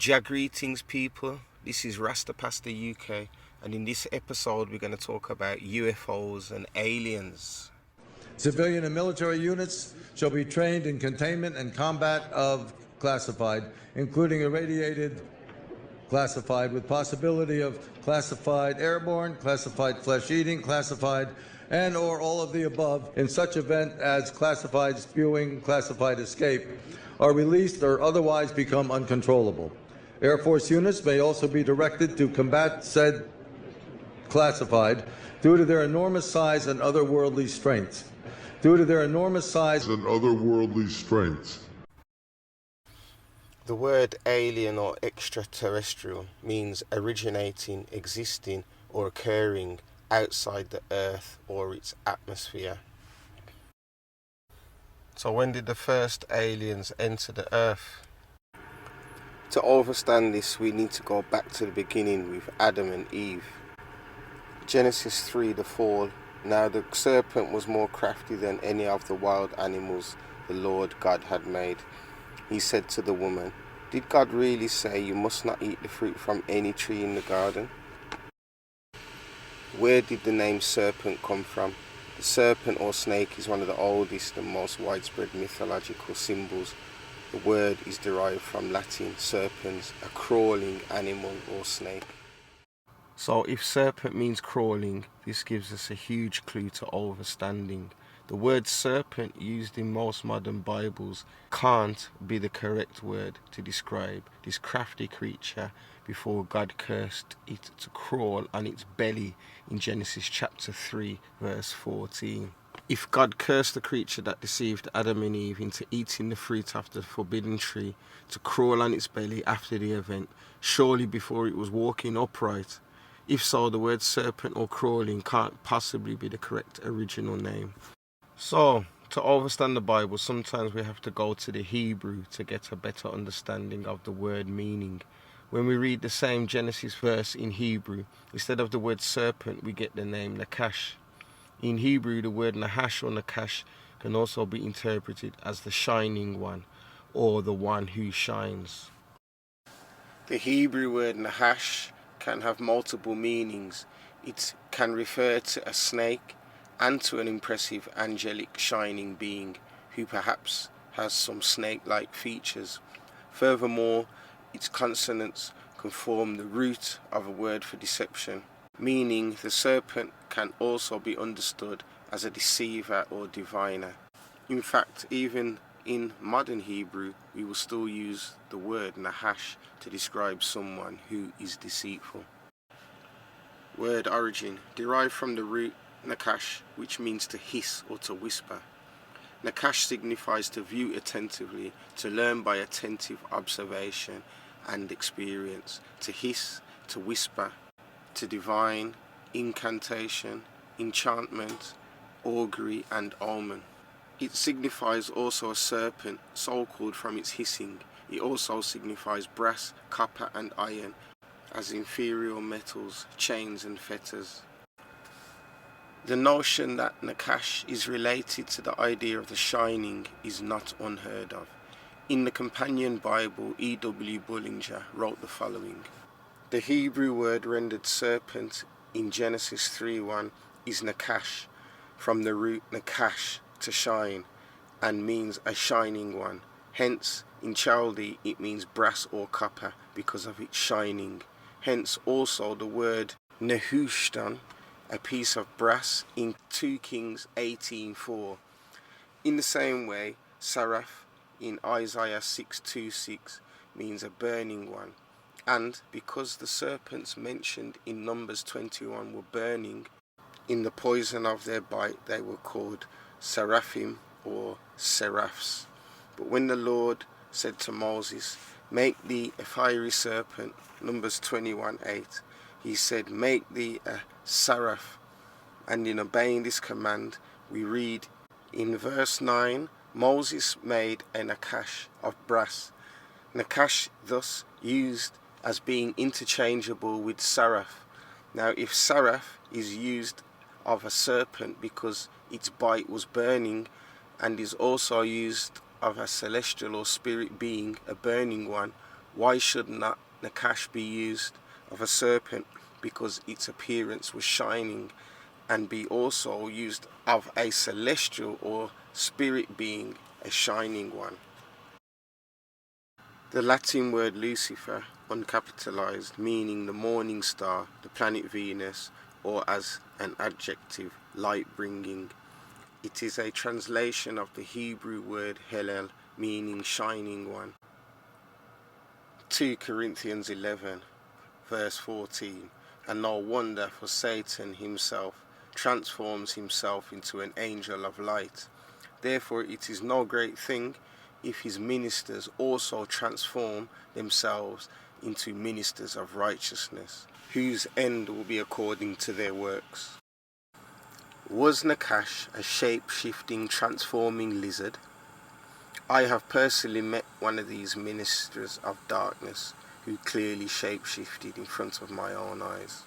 Ja greetings people, this is Rasta Pastor UK, and in this episode we're going to talk about UFOs and aliens. Civilian and military units shall be trained in containment and combat of classified, including irradiated classified with possibility of classified airborne, classified flesh-eating, classified and or all of the above in such event as classified spewing, classified escape are released or otherwise become uncontrollable. Air Force units may also be directed to combat said classified due to their enormous size and otherworldly strengths. The word alien or extraterrestrial means originating, existing, or occurring outside the Earth or its atmosphere. So when did the first aliens enter the Earth? To understand this, we need to go back to the beginning with Adam and Eve. Genesis 3, the fall. Now the serpent was more crafty than any of the wild animals the Lord God had made. He said to the woman, "Did God really say you must not eat the fruit from any tree in the garden?" Where did the name serpent come from? The serpent or snake is one of the oldest and most widespread mythological symbols. The word is derived from Latin serpens, a crawling animal or snake. So if serpent means crawling, this gives us a huge clue to understanding. The word serpent used in most modern Bibles can't be the correct word to describe this crafty creature before God cursed it to crawl on its belly in Genesis chapter 3 verse 14. If God cursed the creature that deceived Adam and Eve into eating the fruit of the forbidden tree to crawl on its belly after the event, surely before it was walking upright. If so, the word serpent or crawling can't possibly be the correct original name. So, to understand the Bible, sometimes we have to go to the Hebrew to get a better understanding of the word meaning. When we read the same Genesis verse in Hebrew, instead of the word serpent, we get the name Nakash. In Hebrew, the word Nahash or Nakash can also be interpreted as the shining one or the one who shines. The Hebrew word Nahash can have multiple meanings. It can refer to a snake and to an impressive angelic shining being who perhaps has some snake-like features. Furthermore, its consonants can form the root of a word for deception, meaning the serpent can also be understood as a deceiver or diviner. In fact, even in modern Hebrew, we will still use the word Nahash to describe someone who is deceitful. Word origin, derived from the root Nakash, which means to hiss or to whisper. Nakash signifies to view attentively, to learn by attentive observation and experience, to hiss, to whisper, to divine, incantation, enchantment, augury and omen. It signifies also a serpent, so called from its hissing. It also signifies brass, copper and iron as inferior metals, chains and fetters. The notion that Nakash is related to the idea of the shining is not unheard of. In the companion Bible, E.W. Bullinger wrote the following: "The Hebrew word rendered serpent in Genesis 3:1 is Nakash, from the root Nakash, to shine, and means a shining one. Hence, in Chaldee, it means brass or copper because of its shining. Hence also the word Nehushtan, a piece of brass, in 2 Kings 18:4. In the same way, Saraph in Isaiah 6:2-6 means a burning one. And because the serpents mentioned in Numbers 21 were burning, in the poison of their bite they were called Seraphim or Seraphs. But when the Lord said to Moses, 'Make thee a fiery serpent,' Numbers 21:8, he said, 'Make thee a seraph.' And in obeying this command, we read in verse 9, Moses made a Nakash of brass. Nakash thus used as being interchangeable with seraph. Now if seraph is used of a serpent because its bite was burning, and is also used of a celestial or spirit being, a burning one, Why should not Nakash be used of a serpent because its appearance was shining, and be also used of a celestial or spirit being, a shining one? The Latin word Lucifer, uncapitalized, meaning the morning star, the planet Venus, or as an adjective, light bringing. It is a translation of the Hebrew word Hillel, meaning shining one. 2 Corinthians 11, verse 14. And no wonder, for Satan himself transforms himself into an angel of light. Therefore it is no great thing if his ministers also transform themselves into ministers of righteousness, whose end will be according to their works. Was Nakash a shape-shifting, transforming lizard? I have personally met one of these ministers of darkness who clearly shape-shifted in front of my own eyes.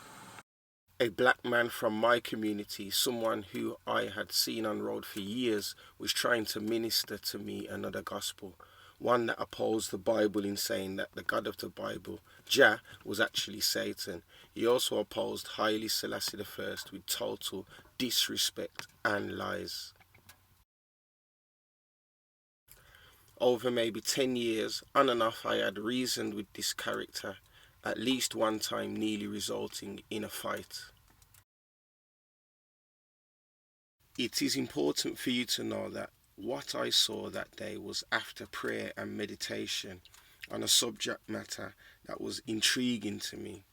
A black man from my community, someone who I had seen on road for years, was trying to minister to me another gospel, one that opposed the Bible in saying that the God of the Bible, Jah, was actually Satan. He also opposed Haile Selassie I with total disrespect and lies. Over maybe 10 years, on and off, I had reasoned with this character, at least one time nearly resulting in a fight. It is important for you to know that what I saw that day was after prayer and meditation on a subject matter that was intriguing to me: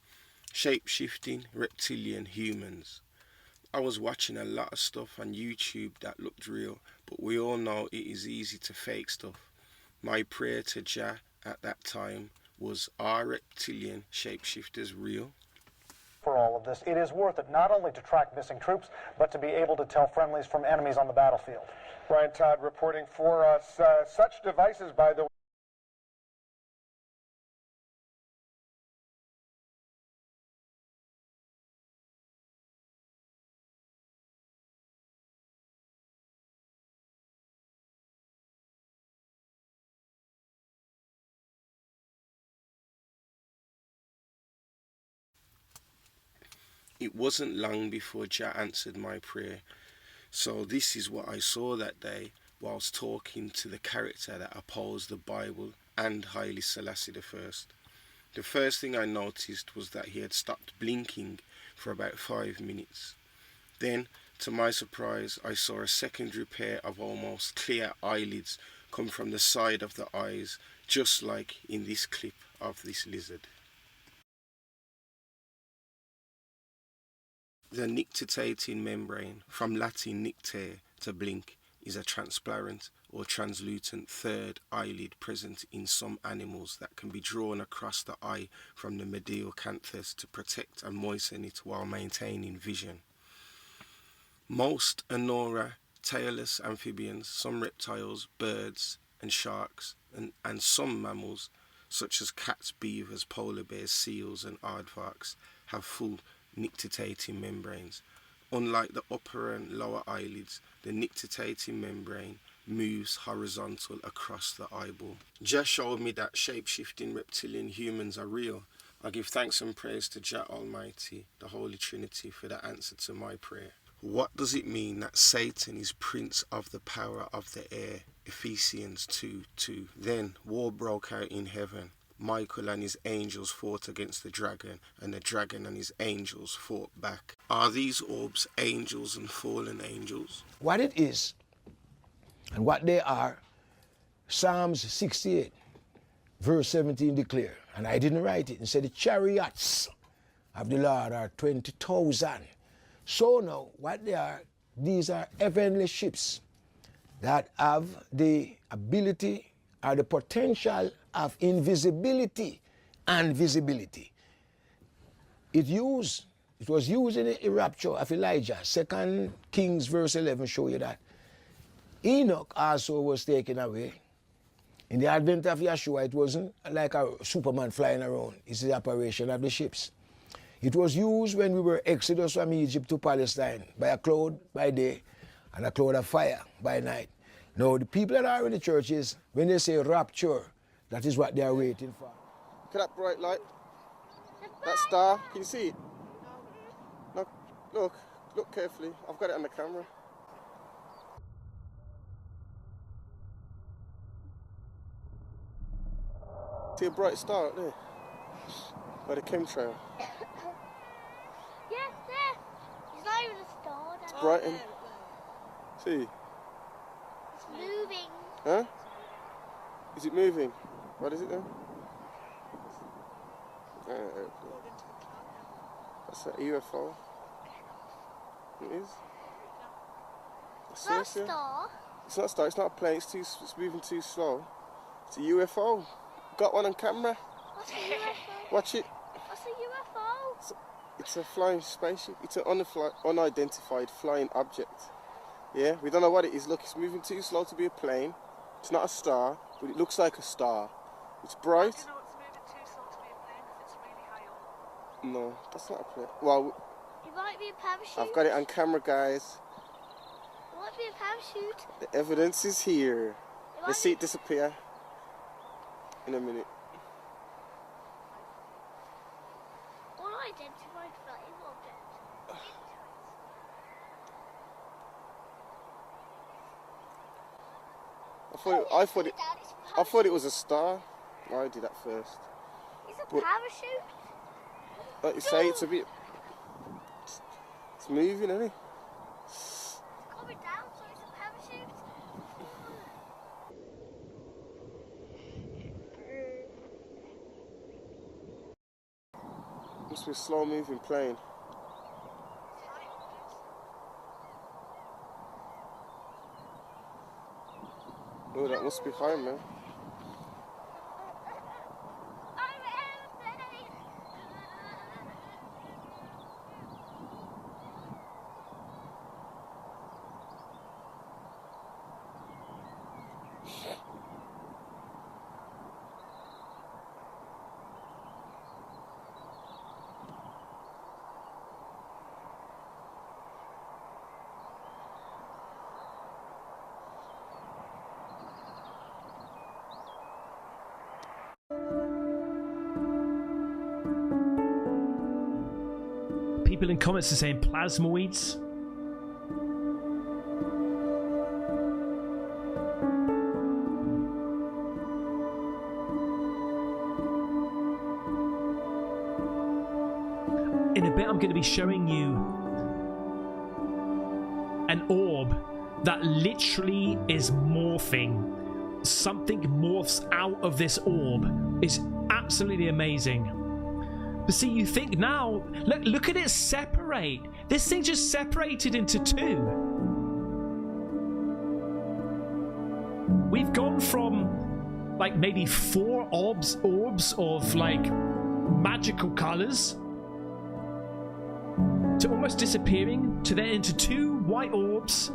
shape-shifting reptilian humans. I was watching a lot of stuff on YouTube that looked real, but we all know it is easy to fake stuff. My prayer to Jah at that time was, are reptilian shapeshifters real? For all of this, it is worth it not only to track missing troops, but to be able to tell friendlies from enemies on the battlefield. Brian Todd reporting for us. Such devices, by the way, It wasn't long before Jah answered my prayer. So this is what I saw that day whilst talking to the character that opposed the Bible and Haile Selassie I. The first thing I noticed was that he had stopped blinking for about 5 minutes. Then, to my surprise, I saw a secondary pair of almost clear eyelids come from the side of the eyes, just like in this clip of this lizard. The nictitating membrane, from Latin nictere, to blink, is a transparent or translucent third eyelid present in some animals that can be drawn across the eye from the medial canthus to protect and moisten it while maintaining vision. Most Anora tailless amphibians, some reptiles, birds and sharks, and some mammals, such as cats, beavers, polar bears, seals and aardvarks, have full nictitating membranes. Unlike the upper and lower eyelids, the nictitating membrane moves horizontal across the eyeball. Jah showed me that shape-shifting reptilian humans are real. I give thanks and praise to Jah Almighty, the Holy Trinity, for the answer to my prayer. What does it mean that Satan is prince of the power of the air? Ephesians 2:2. Then war broke out in heaven. Michael and his angels fought against the dragon, and the dragon and his angels fought back. Are these orbs angels and fallen angels? What it is and what they are, Psalms 68, verse 17 declare, and I didn't write it, and said the chariots of the Lord are 20,000. So now, what they are, these are heavenly ships that have the ability or the potential of invisibility and visibility. It was used in the rapture of Elijah. 2 Kings verse 11 show you that. Enoch also was taken away. In the advent of Yeshua, it wasn't like a Superman flying around. It's the operation of the ships. It was used when we were exodus from Egypt to Palestine by a cloud by day and a cloud of fire by night. Now, the people that are in the churches, when they say rapture, that is what they are waiting for. Look at that bright light. That star. Can you see it? No. Look carefully. I've got it on the camera. See a bright star up there? By the chemtrail. Yes, there. It's not even a star. It's brightened. See? It's moving. Huh? Is it moving? What is it then? That's a UFO. It is. It's not a star. It's not a star, it's not a plane, it's moving too slow. It's a UFO. Got one on camera. What's a UFO? Watch it. What's a UFO? It's a flying spaceship. It's an unidentified flying object. Yeah, we don't know what it is. Look, it's moving too slow to be a plane. It's not a star, but it looks like a star. It's bright. Do you know it's moving too slow to be a plane because it's really high up? No, that's not a plane. Well, It might be a parachute. I've got it on camera, guys. It might be a parachute. The evidence is here. might Let's see be- it disappear in a minute. Unidentified flying object. I thought it was a star. I did that first. It's a but- parachute. Like you say, it's a bit. It's moving, isn't it? It's coming down, so it's a parachute. Must be a slow-moving plane. Oh, that must be high, man. People in comments are saying plasmoids. In a bit, I'm going to be showing you an orb that literally is morphing. Something morphs out of this orb. It's absolutely amazing. But see, you think now, look at it separate. This thing just separated into two. We've gone from like maybe 4 orbs of like magical colors to almost disappearing to then into 2 white orbs.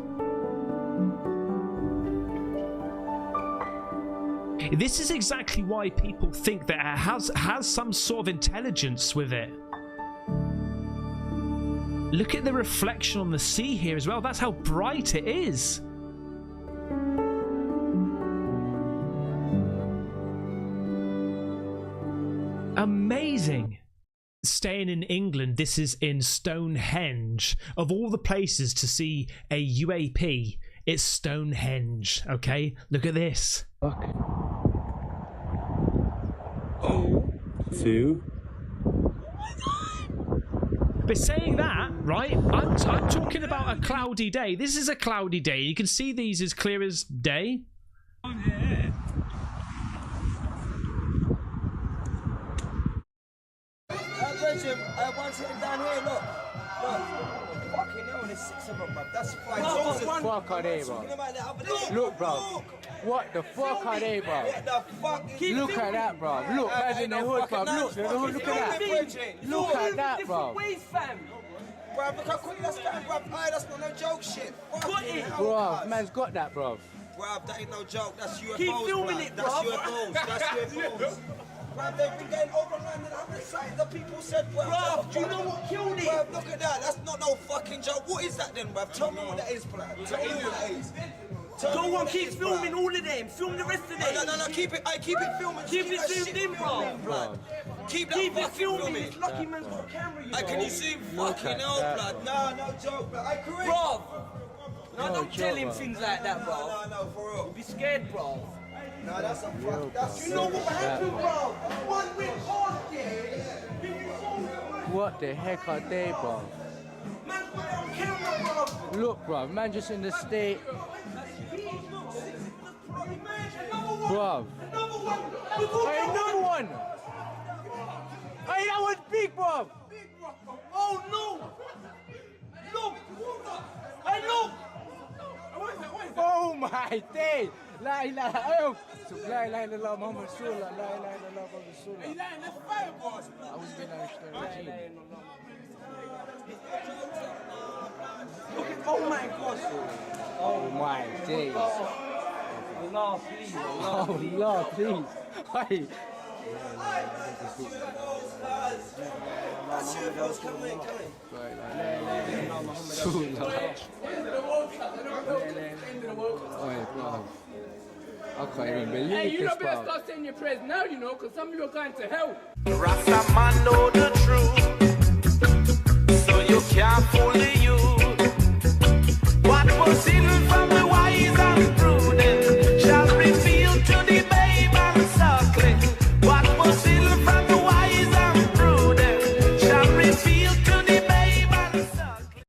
This is exactly why people think that it has some sort of intelligence with it. Look at the reflection on the sea here as well. That's how bright it is. Amazing. Staying in England, this is in Stonehenge. Of all the places to see a UAP, it's Stonehenge, okay? Look at this. Fuck. 2. But saying that, right, I'm talking about a cloudy day. This is a cloudy day. You can see these as clear as day. One sitting down here, look. Fucking hell, there's 6 of them, bruv. That's 5. What the fuck are they, bro? Look, bro. What the fuck are they, bro? Look at that, bro. Look, man's in the hood, bro. Look, the hood, look at that. Look at that, bro. Bruv, look how quick that's going, bruv. Aye, that's not no joke shit. Got it. Bro, man's got that, bro. Bruv, that ain't no joke. That's UFOs, Keep filming bruv. it, That's bruv. UFOs. That's UFOs. Bruv, they've been getting overrun and how many sites the people said, bruv. Do you know what killed it? Bruv, look at that. That's not no fucking joke. What is that then, bruv? Tell me what that is, bruv. Tell me what that is. Go on, keep filming all of them. Film the rest of them. No, keep it filming. Keep it zoomed in, bro. Keep it filming. Lucky man's got a camera, you know. Can you zoom? Fucking hell, blood. No joke, blood. Bro. No, don't tell him things like that, bro. No, for real. You'll be scared, bro. No, that's a fuck. You know what happened, bro? One win hard, What the heck are they, bro? Man, put it on camera, bro. Look, bro, man just in the state. Bro. Hey, another one. Hey, that one's big, bro. Oh, no. Look. Hey, look. Oh my day! La ilaha illallah Muhammad Rasulullah, la ilaha illallah Muhammad Rasulullah. I was being understood. Oh my gosh! Oh my days! Allah, please! Oh Lord, please! Hey! I can't even believe hey, you this, don't better bro. start saying your prayers now, you know, because some of you are going to hell. Rasta man know the truth, so you can't fool the youth.